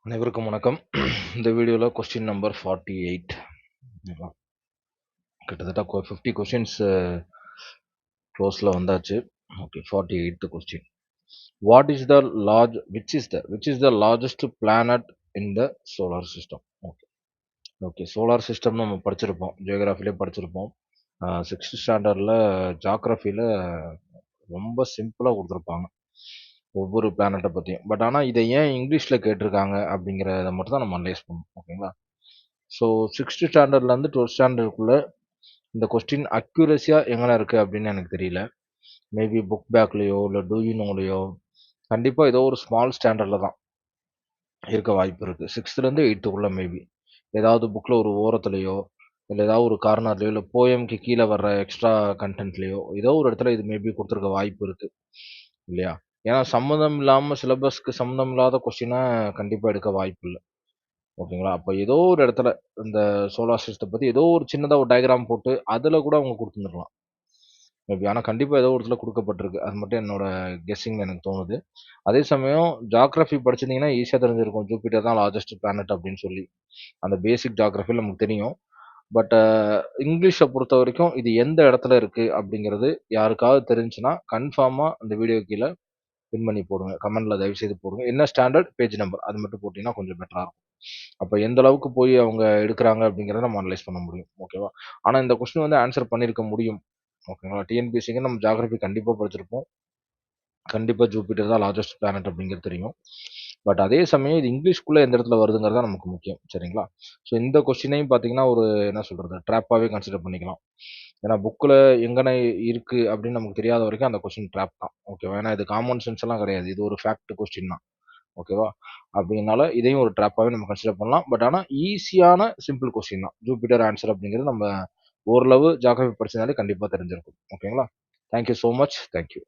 அனைவருக்கும் வணக்கம். இந்த வீடியோவில் கொஸ்டின் நம்பர் 48 கிட்டத்தட்ட 50 கொஸ்டின்ஸ் க்ளோஸில் வந்தாச்சு. Okay, 48th question. What is the which is the largest planet in the solar system? Okay, solar system நம்ம படிச்சிருப்போம், ஜியோகிராஃபிலே படிச்சிருப்போம். 6th ஸ்டாண்டர்டில் ஜாகிரஃபியில் ரொம்ப சிம்பிளாக கொடுத்துருப்பாங்க ஒவ்வொரு பிளானட்டை பற்றியும். பட் ஆனால் இதை ஏன் இங்கிலீஷில் கேட்டிருக்காங்க அப்படிங்கிறத மட்டும் தான் நம்ம அனலைஸ் பண்ணணும். ஓகேங்களா? ஸோ 6th ஸ்டாண்டர்ட்லேருந்து 12th ஸ்டாண்டர்டுக்குள்ளே இந்த கொஸ்டின் அக்யூரஸியாக எங்கே இருக்குது அப்படின்னு எனக்கு தெரியல. மேபி புக் பேக்லேயோ இல்லை டூயினோலையோ கண்டிப்பாக ஏதோ ஒரு ஸ்மால் ஸ்டாண்டர்டில் தான் இருக்க வாய்ப்பு இருக்குது. 6th-லேருந்து 8th-க்குள்ளே மேபி ஏதாவது புக்கில் ஒரு ஓரத்துலையோ இல்லை ஏதாவது ஒரு கார்னர்லையோ இல்லை போயம்க்கு கீழே வர்ற எக்ஸ்ட்ரா கண்டென்ட்லேயோ ஏதோ ஒரு இடத்துல இது மேபி கொடுத்துருக்க வாய்ப்பு இருக்குது இல்லையா? ஏன்னா சம்மந்தம் இல்லாமல் சிலபஸ்க்கு சம்மந்தம் இல்லாத கொஸ்டினை கண்டிப்பாக எடுக்க வாய்ப்பு இல்லை. ஓகேங்களா? அப்போ ஏதோ ஒரு இடத்துல இந்த சோலார் சிஸ்டத்தை பற்றி ஏதோ ஒரு சின்னதாக ஒரு டயக்ராம் போட்டு அதில் கூட அவங்க கொடுத்துருந்துருக்கலாம் மேபி. ஆனால் கண்டிப்பாக ஏதோ ஒரு இடத்துல கொடுக்கப்பட்டிருக்கு. அது மட்டும் என்னோட கெஸ்ஸிங் எனக்கு தோணுது. அதே சமயம் ஜாகிரஃபி படிச்சிருந்தீங்கன்னா ஈஸியாக தெரிஞ்சிருக்கும், ஜூபிட்டர் தான் லார்ஜஸ்ட் பிளானட் அப்படின்னு சொல்லி. அந்த பேசிக் ஜாகிரஃபியில் நமக்கு தெரியும். பட் இங்கிலீஷை பொறுத்த வரைக்கும் இது எந்த இடத்துல இருக்குது அப்படிங்கிறது யாருக்காவது தெரிஞ்சுன்னா கன்ஃபார்மாக அந்த வீடியோ கீழே பின் பண்ணி போடுங்க, கமெண்ட்டில் தயவு செய்து போடுங்க. என்ன ஸ்டாண்டர்ட், பேஜ் நம்பர் அது மட்டும் போட்டிங்கன்னா கொஞ்சம் பெட்டராக இருக்கும். அப்போ எந்த அளவுக்கு போய் அவங்க எடுக்கிறாங்க அப்படிங்கிறத நம்ம அனலைஸ் பண்ண முடியும். ஓகேவா? ஆனால் இந்த கொஸ்டின் வந்து ஆன்சர் பண்ணியிருக்க முடியும். ஓகேங்களா? டிஎன்பிஎஸ்சிக்கு நம்ம ஜாகிரபி கண்டிப்பாக படிச்சிருப்போம். கண்டிப்பாக ஜூபிட்டர் தான் லார்ஜஸ்ட் பிளானட் அப்படிங்கிறது தெரியும். பட் அதே சமயம் இது இங்கிலீஷ்குள்ளே எந்த இடத்துல வருதுங்கிறது தான் நமக்கு முக்கியம். சரிங்களா? ஸோ இந்த கொஸ்டினையும் பார்த்தீங்கன்னா ஒரு என்ன சொல்கிறது, ட்ராப்பாகவே கன்சிடர் பண்ணிக்கலாம். ஏன்னா புக்கில் எங்கன இருக்குது அப்படின்னு நமக்கு தெரியாத வரைக்கும் அந்த கொஸ்டின் ட்ராப் தான். ஓகேவா? ஏன்னா இது காமன் சென்ஸ் எல்லாம் கிடையாது, இது ஒரு ஃபேக்ட் கொஸ்டின் தான். ஓகேவா? அப்படின்னால இதையும் ஒரு ட்ராப்பாகவே நம்ம கன்சிடர் பண்ணலாம். பட் ஆனால் ஈஸியான சிம்பிள் கொஸ்டின் தான். ஜூபிட்டர் ஆன்சர் அப்படிங்கிறது நம்ம ஓரளவு ஜாகிரபி படிச்சதுனாலே கண்டிப்பாக தெரிஞ்சிருக்கும். ஓகேங்களா? Thank you so much. தேங்க்யூ.